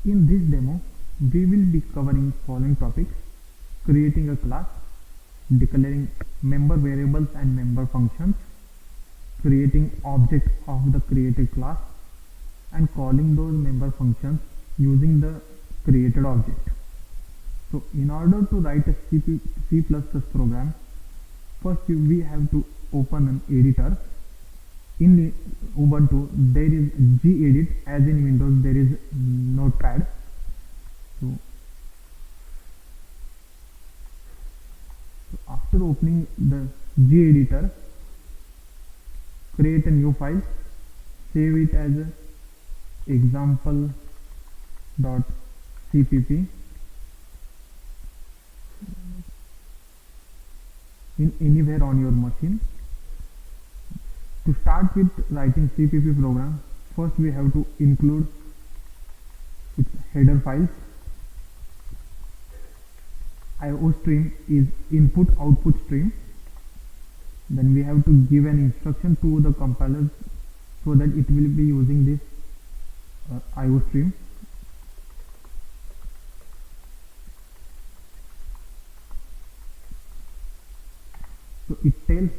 In this demo, we will be covering following topics: creating a class, declaring member variables and member functions, creating object of the created class, and calling those member functions using the created object. So in order to write a C++ program, first we have to open an editor. In Ubuntu there is gedit, as in Windows there is Notepad. So after opening the gedit, create a new file, save it as example.cpp in anywhere on your machine. To start with writing CPP program, first we have to include its header files. IOStream is input output stream. Then we have to give an instruction to the compiler so that it will be using this IOStream. So it tells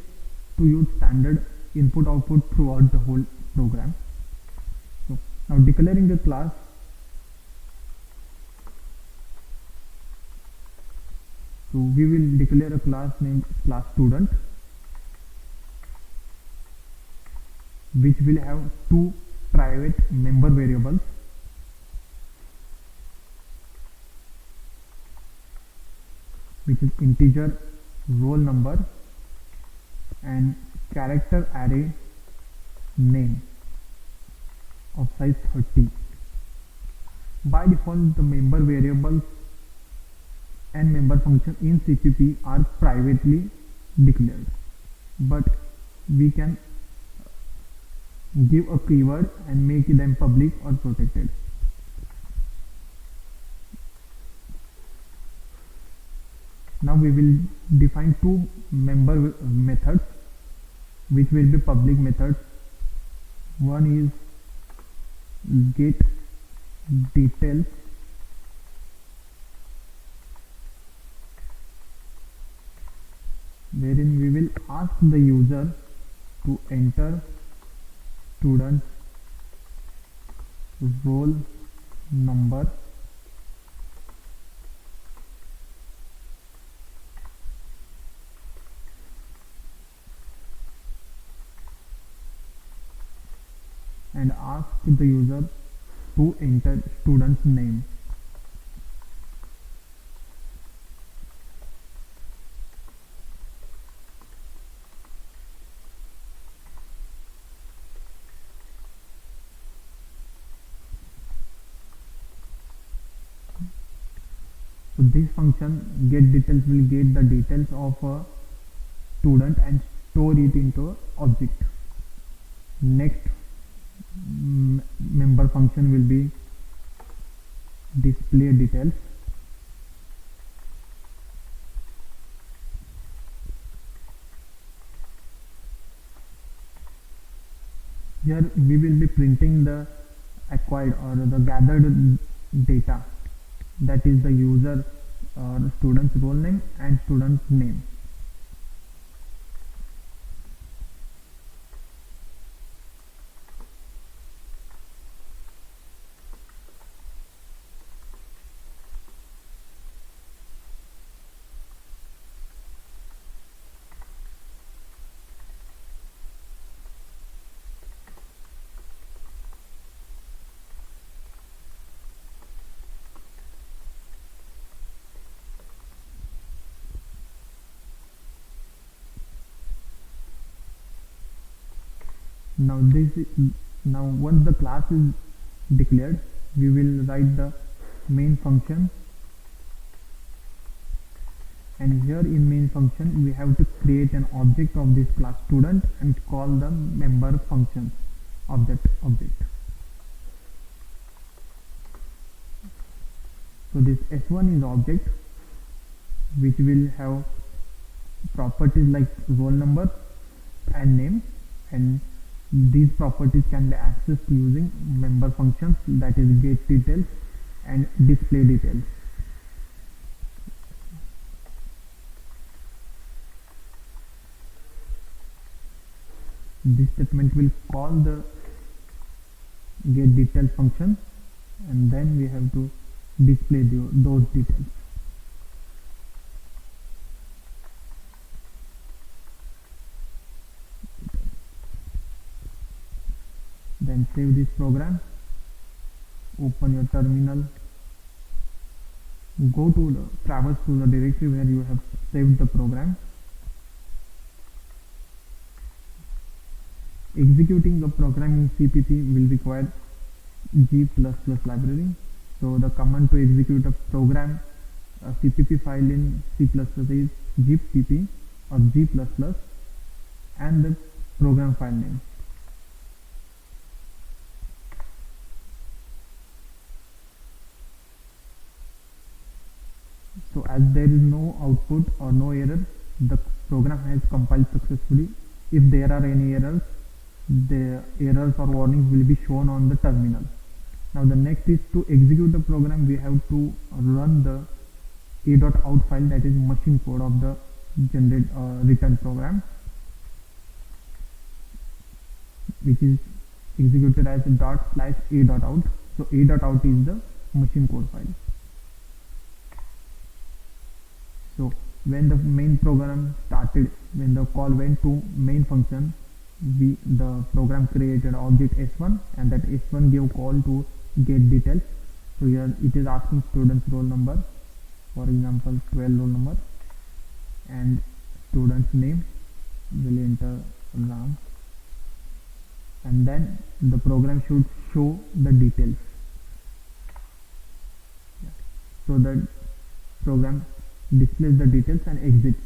to use standard input output throughout the whole program. So now declaring the class, so we will declare a class named class student, which will have two private member variables, which is integer roll number and character array name of size 30. By default, the member variables and member function in CPP are privately declared, but we can give a keyword and make them public or protected. Now we will define two member methods which will be public methods. One is get details, wherein we will ask the user to enter student's roll number and ask the user to enter student's name. So this function get details will get the details of a student and store it into object. Next member function will be display details. Here we will be printing the acquired or the gathered data, that is the user or student's role name and student's name. Now once the class is declared, we will write the main function, and here in main function we have to create an object of this class student and call the member function of that object. So this S1 is object which will have properties like roll number and name, and these properties can be accessed using member functions, that is get details and display details. This statement will call the get detail function, and then we have to display those details. Then save this program, open your terminal, go to traverse to the directory where you have saved the program. Executing the program in CPP will require G++ library. So the command to execute a program, a CPP file in C++ is zippp or G++ and the program file name. So as there is no output or no error, the program has compiled successfully. If there are any errors, the errors or warnings will be shown on the terminal. Now the next is to execute the program, we have to run the a.out file, that is machine code of the written program, which is executed as ./a.out. So a.out is the machine code file. So when the main program started, when the call went to main function, the program created object s1, and that s1 gave call to get details. So here it is asking student's roll number, for example 12 roll number, and student's name, will enter Ram, and then the program should show the details. So the program displays the details and exits.